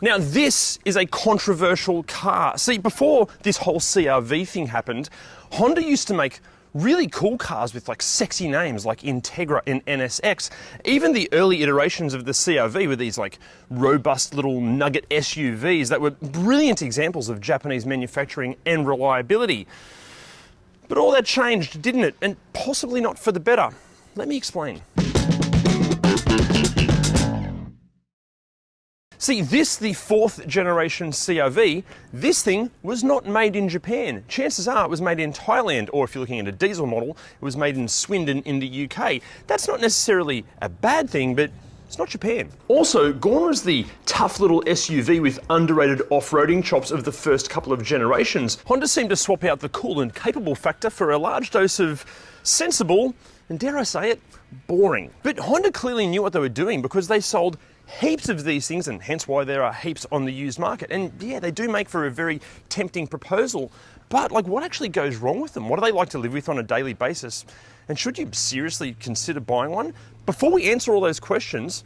Now this is a controversial car. See, before this whole CR-V thing happened, Honda used to make really cool cars with like sexy names like Integra and NSX. Even the early iterations of the CR-V were these like robust little nugget SUVs that were brilliant examples of Japanese manufacturing and reliability. But all that changed, didn't it? And possibly not for the better. Let me explain. See, the fourth generation CR-V, this thing was not made in Japan. Chances are it was made in Thailand, or if you're looking at a diesel model, it was made in Swindon in the UK. That's not necessarily a bad thing, but it's not Japan. Also, gone was the tough little SUV with underrated off-roading chops of the first couple of generations. Honda seemed to swap out the cool and capable factor for a large dose of sensible, and dare I say it, boring. But Honda clearly knew what they were doing because they sold heaps of these things, and hence why there are heaps on the used market. And yeah, they do make for a very tempting proposal, but like, what actually goes wrong with them? What do they like to live with on a daily basis? And should you seriously consider buying one? Before we answer all those questions,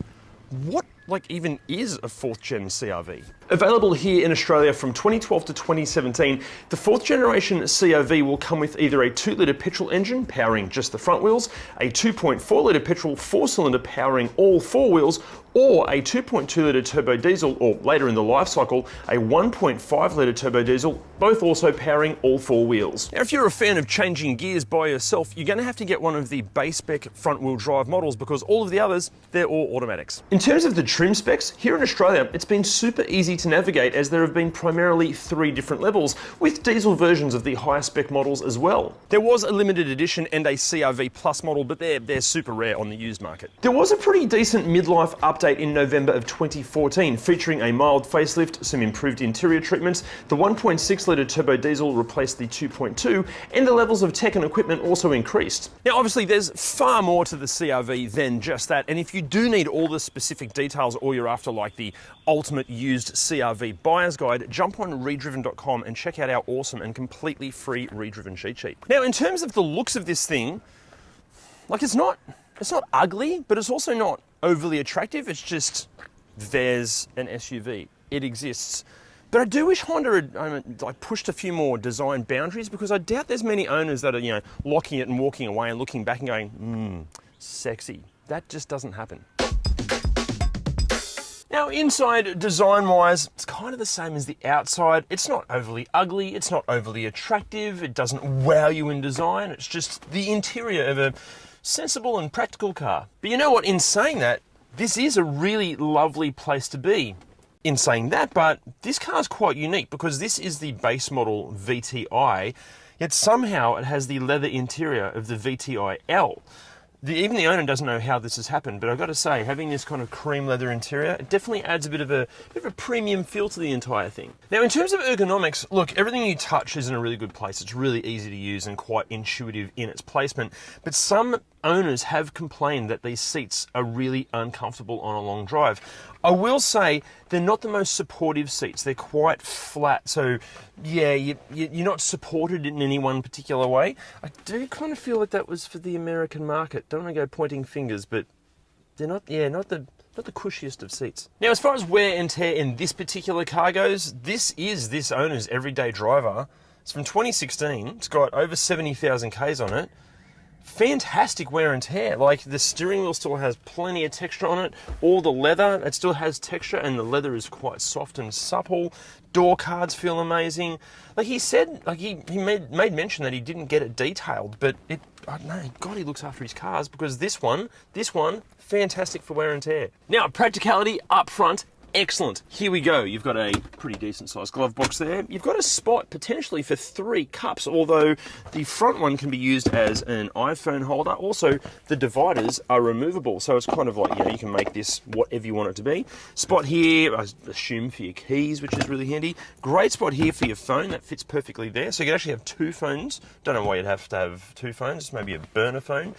what even is a fourth gen CR-V? Available here in Australia from 2012 to 2017, the fourth generation CR-V will come with either a 2-litre petrol engine powering just the front wheels, a 2.4-litre petrol 4-cylinder powering all 4 wheels, or a 2.2-litre turbo diesel, or later in the life cycle, a 1.5-litre turbo diesel, both also powering all 4 wheels. Now, if you're a fan of changing gears by yourself, you're going to have to get one of the base spec front-wheel drive models because all of the others, they're all automatics. In terms of the trim specs, here in Australia, it's been super easy to navigate as there have been primarily 3 different levels, with diesel versions of the higher spec models as well. There was a limited edition and a CR-V Plus model, but they're super rare on the used market. There was a pretty decent midlife update in November of 2014, featuring a mild facelift, some improved interior treatments, the 1.6-litre turbo diesel replaced the 2.2, and the levels of tech and equipment also increased. Now obviously there's far more to the CR-V than just that, and if you do need all the specific details or you're after like the ultimate used CR-V buyer's guide, jump on ReDriven.com and check out our awesome and completely free ReDriven cheat sheet. Now in terms of the looks of this thing, like it's not ugly, but it's also not overly attractive. It's just, there's an SUV. It exists. But I do wish Honda had like pushed a few more design boundaries, because I doubt there's many owners that are, locking it and walking away and looking back and going, sexy. That just doesn't happen. Now inside, design-wise, it's kind of the same as the outside. It's not overly ugly, it's not overly attractive, it doesn't wow you in design, it's just the interior of a sensible and practical car. But you know what, in saying that, this is a really lovely place to be. In saying that, but this car is quite unique because this is the base model VTI, yet somehow it has the leather interior of the VTI L. Even the owner doesn't know how this has happened, but I've got to say, having this kind of cream leather interior, it definitely adds a bit of a premium feel to the entire thing. Now, in terms of ergonomics, look, everything you touch is in a really good place. It's really easy to use and quite intuitive in its placement, but some owners have complained that these seats are really uncomfortable on a long drive. I will say they're not the most supportive seats. They're quite flat, so yeah, you're not supported in any one particular way. I do kind of feel like that was for the American market. Don't want to go pointing fingers, but they're not the cushiest of seats. Now, as far as wear and tear in this particular car goes, this is this owner's everyday driver. It's from 2016. It's got over 70,000 Ks on it. Fantastic wear and tear. Like, the steering wheel still has plenty of texture on it. All the leather, it still has texture, and the leather is quite soft and supple. Door cards feel amazing. Like he said, like he made mention that he didn't get it detailed, but I don't know, God, he looks after his cars, because this one, fantastic for wear and tear. Now, practicality up front. Excellent. Here we go. You've got a pretty decent sized glove box there. You've got a spot potentially for 3 cups, although the front one can be used as an iPhone holder. Also, the dividers are removable, so it's kind of like, you can make this whatever you want it to be. Spot here, I assume for your keys, which is really handy. Great spot here for your phone. That fits perfectly there. So you can actually have 2 phones. Don't know why you'd have to have 2 phones. Maybe a burner phone.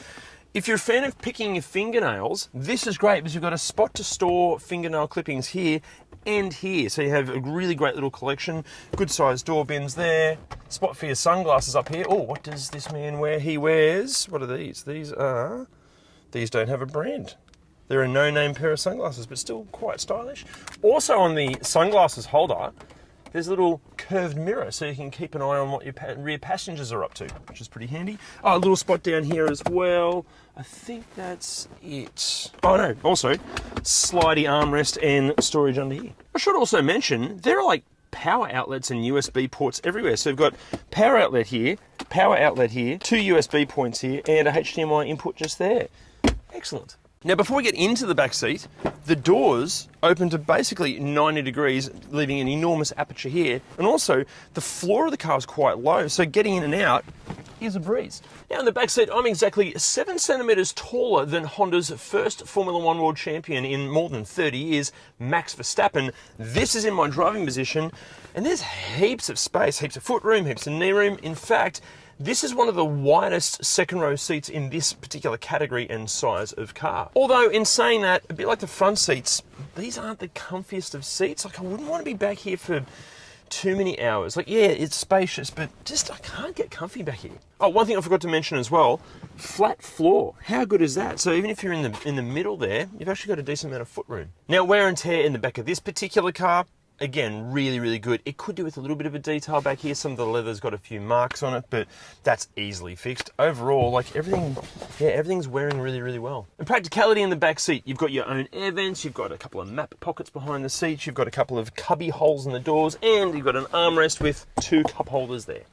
If you're a fan of picking your fingernails, this is great because you've got a spot to store fingernail clippings here and here. So you have a really great little collection. Good sized door bins there. Spot for your sunglasses up here. Oh, what does this man wear? He wears, what are these? These don't have a brand. They're a no-name pair of sunglasses, but still quite stylish. Also on the sunglasses holder, there's a little curved mirror so you can keep an eye on what your rear passengers are up to, which is pretty handy. Oh, a little spot down here as well. I think that's it. Oh no, also slidey armrest and storage under here. I should also mention, there are like power outlets and USB ports everywhere. So we've got power outlet here, two USB points here, and a HDMI input just there. Excellent. Now, before we get into the back seat, the doors open to basically 90 degrees, leaving an enormous aperture here. And also, the floor of the car is quite low, so getting in and out is a breeze. Now, in the back seat, I'm exactly 7 centimetres taller than Honda's first Formula One world champion in more than 30 years, Max Verstappen. This is in my driving position, and there's heaps of space, heaps of foot room, heaps of knee room. In fact, this is one of the widest second row seats in this particular category and size of car. Although, in saying that, a bit like the front seats, these aren't the comfiest of seats. Like, I wouldn't want to be back here for too many hours. Like, yeah, it's spacious, but just I can't get comfy back here. Oh, one thing I forgot to mention as well, flat floor. How good is that? So even if you're in the middle there, you've actually got a decent amount of foot room. Now, wear and tear in the back of this particular car, again, really, really good. It could do with a little bit of a detail back here. Some of the leather's got a few marks on it, but that's easily fixed. Overall, like everything's wearing really, really well. And practicality in the back seat, you've got your own air vents, you've got a couple of map pockets behind the seats, you've got a couple of cubby holes in the doors, and you've got an armrest with 2 cup holders there.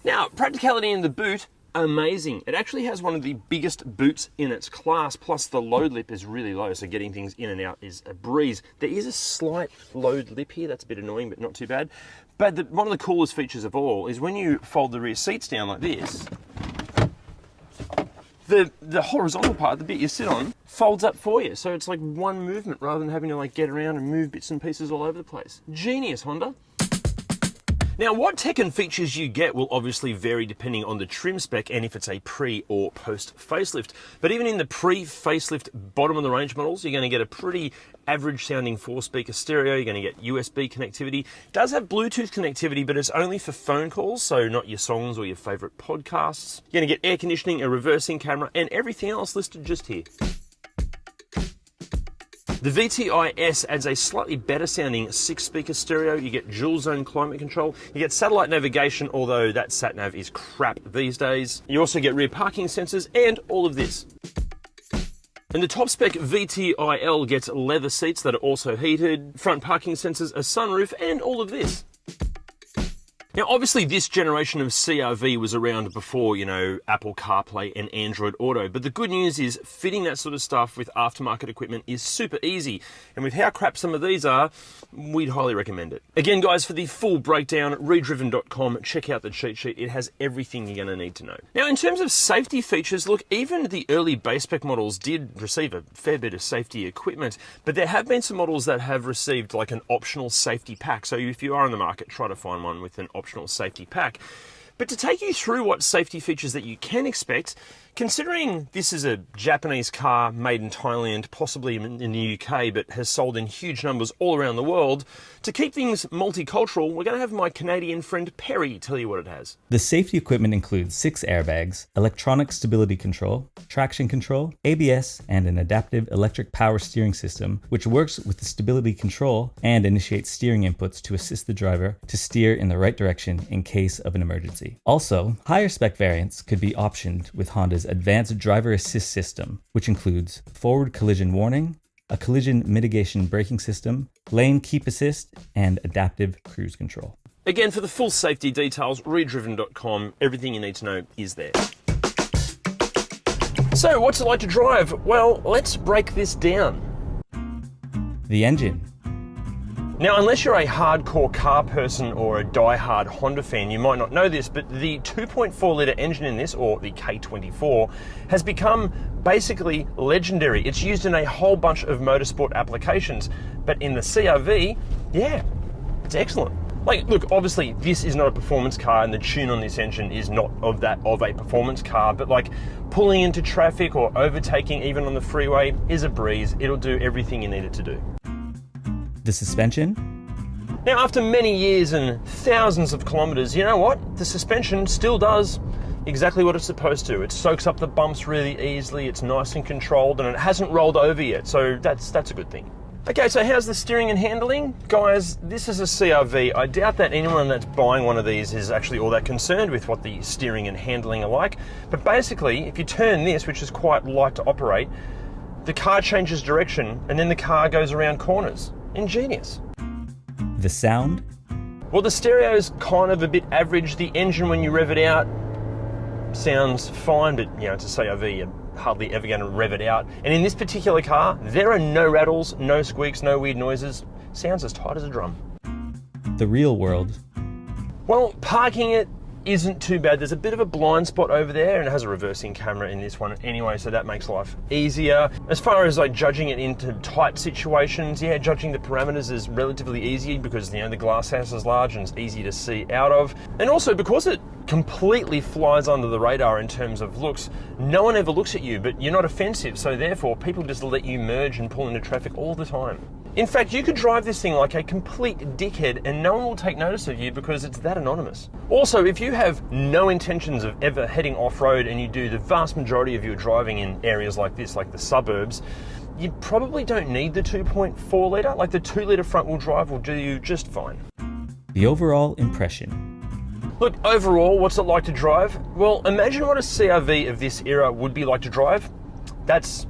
Now, practicality in the boot, amazing. It actually has one of the biggest boots in its class, plus the load lip is really low, so getting things in and out is a breeze. There is a slight load lip here, that's a bit annoying, but not too bad. But one of the coolest features of all is when you fold the rear seats down like this, the horizontal part, the bit you sit on, folds up for you. So it's like one movement rather than having to like get around and move bits and pieces all over the place. Genius, Honda. Now, what tech and features you get will obviously vary depending on the trim spec and if it's a pre or post facelift. But even in the pre-facelift bottom of the range models, you're going to get a pretty average sounding 4-speaker stereo. You're going to get USB connectivity. It does have Bluetooth connectivity, but it's only for phone calls, so not your songs or your favorite podcasts. You're going to get air conditioning, a reversing camera, and everything else listed just here. The VTI-S adds a slightly better sounding 6-speaker stereo. You get dual zone climate control. You get satellite navigation, although that sat-nav is crap these days. You also get rear parking sensors and all of this. And the top spec VTI-L gets leather seats that are also heated, front parking sensors, a sunroof, and all of this. Now, obviously, this generation of CR-V was around before, you know, Apple CarPlay and Android Auto. But the good news is fitting that sort of stuff with aftermarket equipment is super easy. And with how crap some of these are, we'd highly recommend it. Again, guys, for the full breakdown, ReDriven.com, check out the cheat sheet. It has everything you're going to need to know. Now, in terms of safety features, look, even the early base spec models did receive a fair bit of safety equipment. But there have been some models that have received like an optional safety pack. So if you are in the market, try to find one with an optional safety pack. But to take you through what safety features that you can expect, considering this is a Japanese car made in Thailand, possibly in the UK, but has sold in huge numbers all around the world, to keep things multicultural, we're going to have my Canadian friend Perry tell you what it has. The safety equipment includes 6 airbags, electronic stability control, traction control, ABS, and an adaptive electric power steering system, which works with the stability control and initiates steering inputs to assist the driver to steer in the right direction in case of an emergency. Also, higher spec variants could be optioned with Honda's advanced driver assist system, which includes forward collision warning, a collision mitigation braking system, lane keep assist, and adaptive cruise control. Again, for the full safety details, ReDriven.com, everything you need to know is there. So, what's it like to drive? Well, let's break this down. The engine. Now, unless you're a hardcore car person or a die-hard Honda fan, you might not know this, but the 2.4 litre engine in this, or the K24, has become basically legendary. It's used in a whole bunch of motorsport applications, but in the CR-V, yeah, it's excellent. Like, look, obviously this is not a performance car and the tune on this engine is not of a performance car, but like pulling into traffic or overtaking even on the freeway is a breeze. It'll do everything you need it to do. The suspension. Now, after many years and thousands of kilometres, you know what? The suspension still does exactly what it's supposed to. It soaks up the bumps really easily, it's nice and controlled, and it hasn't rolled over yet, so that's a good thing. Okay, so how's the steering and handling? Guys, this is a CR-V. I doubt that anyone that's buying one of these is actually all that concerned with what the steering and handling are like. But basically, if you turn this, which is quite light to operate, the car changes direction and then the car goes around corners. Ingenious. The sound? Well, the stereo's kind of a bit average. The engine, when you rev it out, sounds fine, but you know, it's a CR-V. You're hardly ever going to rev it out. And in this particular car, there are no rattles, no squeaks, no weird noises. Sounds as tight as a drum. The real world? Well, parking it isn't too bad. There's a bit of a blind spot over there, and it has a reversing camera in this one anyway, so that makes life easier. As far as like judging it into tight situations, yeah, judging the parameters is relatively easy because, you know, the glass house is large and it's easy to see out of. And also because it completely flies under the radar in terms of looks, no one ever looks at you, but you're not offensive, so therefore people just let you merge and pull into traffic all the time. In fact, you could drive this thing like a complete dickhead and no one will take notice of you because it's that anonymous. Also, if you have no intentions of ever heading off-road and you do the vast majority of your driving in areas like this, like the suburbs, you probably don't need the 2.4 litre. Like the 2 litre front wheel drive will do you just fine. The overall impression? Look, overall, what's it like to drive? Well, imagine what a CR-V of this era would be like to drive. That's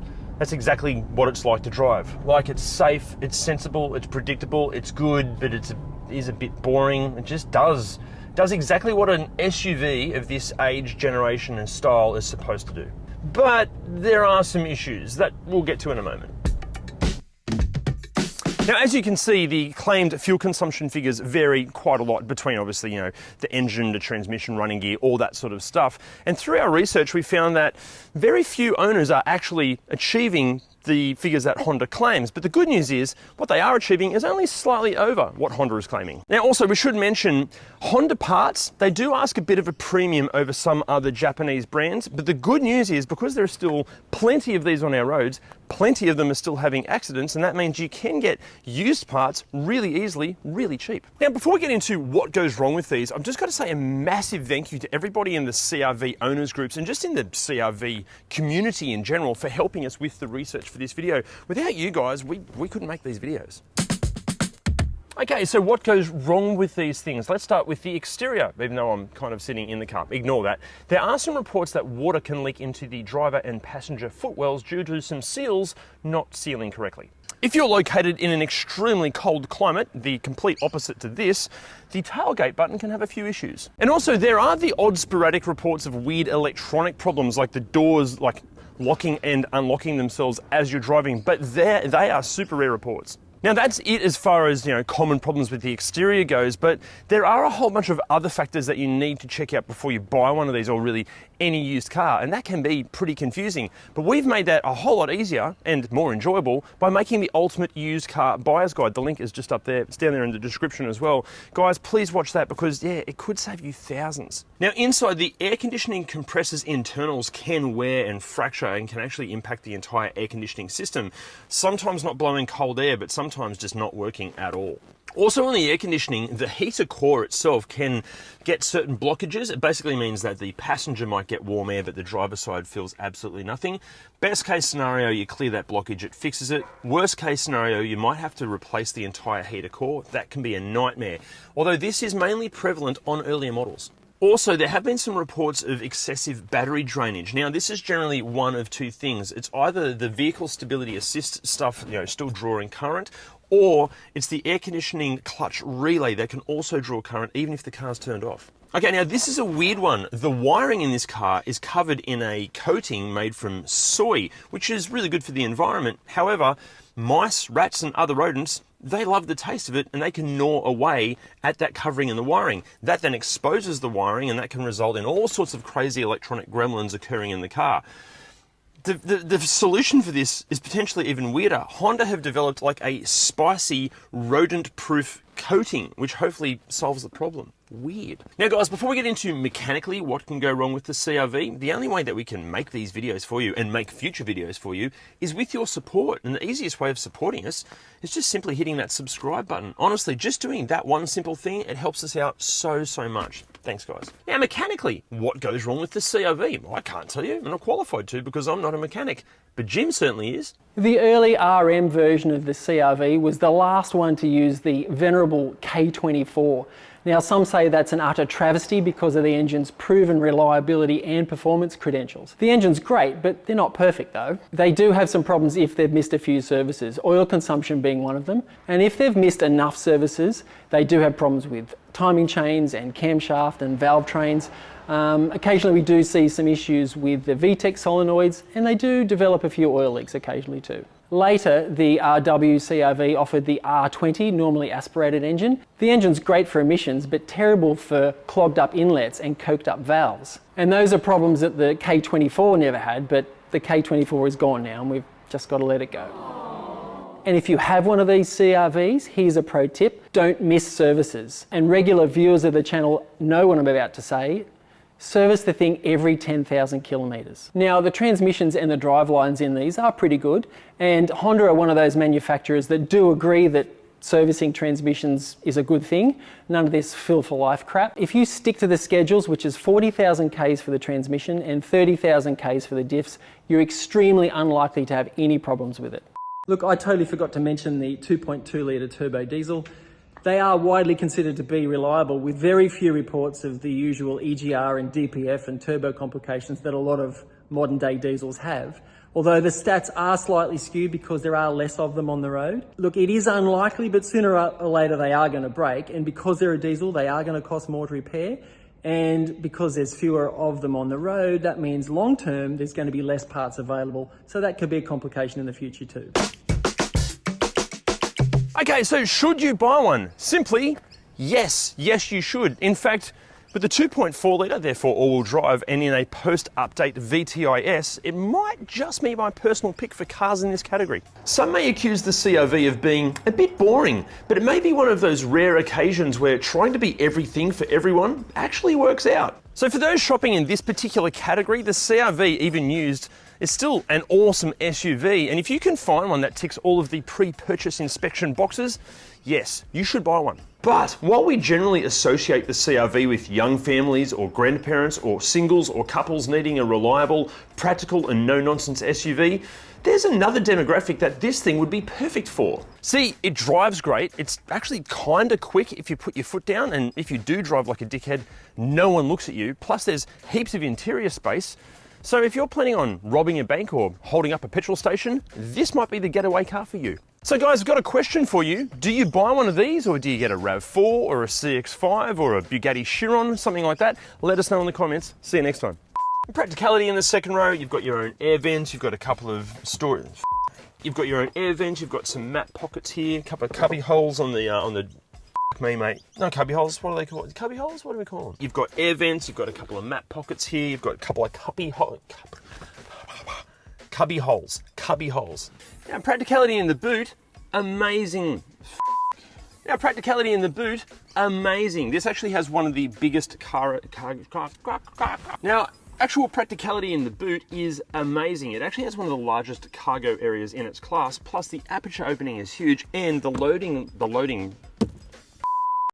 exactly what it's like to drive. Like, it's safe, it's sensible, it's predictable, it's good, but it is a bit boring. It just does exactly what an SUV of this age, generation and style is supposed to do. But there are some issues that we'll get to in a moment. Now, as you can see, the claimed fuel consumption figures vary quite a lot between, obviously, you know, the engine, the transmission, running gear, all that sort of stuff. And through our research, we found that very few owners are actually achieving the figures that Honda claims. But the good news is what they are achieving is only slightly over what Honda is claiming. Now, also, we should mention Honda parts, they do ask a bit of a premium over some other Japanese brands. But the good news is because there are still plenty of these on our roads, plenty of them are still having accidents, and that means you can get used parts really easily, really cheap. Now, before we get into what goes wrong with these, I've just got to say a massive thank you to everybody in the CR-V owners groups and just in the CR-V community in general for helping us with the research for this video. Without you guys, we couldn't make these videos. Okay, so what goes wrong with these things? Let's start with the exterior, even though I'm kind of sitting in the car. Ignore that. There are some reports that water can leak into the driver and passenger footwells due to some seals not sealing correctly. If you're located in an extremely cold climate, the complete opposite to this, the tailgate button can have a few issues. And also there are the odd sporadic reports of weird electronic problems like the doors like locking and unlocking themselves as you're driving, but they are super rare reports. Now that's it as far as, you know, common problems with the exterior goes, but there are a whole bunch of other factors that you need to check out before you buy one of these or really any used car, and that can be pretty confusing. But we've made that a whole lot easier and more enjoyable by making the ultimate used car buyer's guide. The link is just up there. It's down there in the description as well. Guys, please watch that because, yeah, it could save you thousands. Now inside, the air conditioning compressor's internals can wear and fracture and can actually impact the entire air conditioning system. Sometimes not blowing cold air, but sometimes just not working at all. Also on the air conditioning, the heater core itself can get certain blockages. It basically means that the passenger might get warm air, but the driver's side feels absolutely nothing. Best case scenario, you clear that blockage, it fixes it. Worst case scenario, you might have to replace the entire heater core. That can be a nightmare, although this is mainly prevalent on earlier models. Also, there have been some reports of excessive battery drainage. Now, this is generally one of two things. It's either the vehicle stability assist stuff, you know, still drawing current, or it's the air conditioning clutch relay that can also draw current even if the car's turned off. Okay, now this is a weird one. The wiring in this car is covered in a coating made from soy, which is really good for the environment. However, mice, rats, and other rodents, they love the taste of it and they can gnaw away at that covering in the wiring. That then exposes the wiring and that can result in all sorts of crazy electronic gremlins occurring in the car. The solution for this is potentially even weirder. Honda have developed like a spicy rodent-proof coating, which hopefully solves the problem. Weird. Now guys, before we get into mechanically what can go wrong with the CR-V, the only way that we can make these videos for you and make future videos for you is with your support. And the easiest way of supporting us is just simply hitting that subscribe button. Honestly, just doing that one simple thing, it helps us out so much. Thanks, guys. Now, mechanically, what goes wrong with the CRV? Well, I can't tell you. I'm not qualified to because I'm not a mechanic. But Jim certainly is. The early RM version of the CRV was the last one to use the venerable K24. Now, some say that's an utter travesty because of the engine's proven reliability and performance credentials. The engine's great, but they're not perfect though. They do have some problems if they've missed a few services, oil consumption being one of them. And if they've missed enough services, they do have problems with timing chains and camshaft and valve trains. Occasionally we do see some issues with the VTEC solenoids, and they do develop a few oil leaks occasionally too. Later, the RW CRV offered the R20, normally aspirated engine. The engine's great for emissions, but terrible for clogged up inlets and coked up valves. And those are problems that the K24 never had, but the K24 is gone now and we've just got to let it go. And if you have one of these CRVs, here's a pro tip: don't miss services. And regular viewers of the channel know what I'm about to say. Service the thing every 10,000 kilometres. Now, the transmissions and the drive lines in these are pretty good, and Honda are one of those manufacturers that do agree that servicing transmissions is a good thing. None of this fill for life crap. If you stick to the schedules, which is 40,000 Ks for the transmission and 30,000 Ks for the diffs, you're extremely unlikely to have any problems with it. Look, I totally forgot to mention the 2.2 litre turbo diesel. They are widely considered to be reliable, with very few reports of the usual EGR and DPF and turbo complications that a lot of modern day diesels have. Although the stats are slightly skewed because there are less of them on the road. Look, it is unlikely, but sooner or later they are going to break, and because they're a diesel, they are going to cost more to repair. And because there's fewer of them on the road, that means long term there's going to be less parts available, so that could be a complication in the future too. Okay, so should you buy one? Simply, yes, you should. In fact, with the 2.4 litre, therefore all-wheel drive, and in a post-update VTIS, it might just be my personal pick for cars in this category. Some may accuse the CRV of being a bit boring, but it may be one of those rare occasions where trying to be everything for everyone actually works out. So for those shopping in this particular category, the CRV, even used, is still an awesome SUV, and if you can find one that ticks all of the pre-purchase inspection boxes, yes, you should buy one. But while we generally associate the CRV with young families or grandparents or singles or couples needing a reliable, practical and no-nonsense SUV, there's another demographic that this thing would be perfect for. See, it drives great, it's actually kinda quick if you put your foot down, and if you do drive like a dickhead, no one looks at you, plus there's heaps of interior space. So if you're planning on robbing a bank or holding up a petrol station, this might be the getaway car for you. So guys, I've got a question for you. Do you buy one of these, or do you get a RAV4 or a CX-5 or a Bugatti Chiron, something like that? Let us know in the comments. See you next time. Practicality in the second row, you've got your own air vents, you've got a couple of storage. You've got your own air vents, you've got some mat pockets here, a couple of cubby holes on the me, mate. No, cubby holes, what do they call it? Cubby holes? What do we call them? You've got air vents, you've got a couple of mat pockets here, you've got a couple of cubby holes. Now, practicality in the boot, amazing. Now, practicality in the boot, amazing. This actually has one of the biggest Now, actual practicality in the boot is amazing. It actually has one of the largest cargo areas in its class, plus the aperture opening is huge, and the loading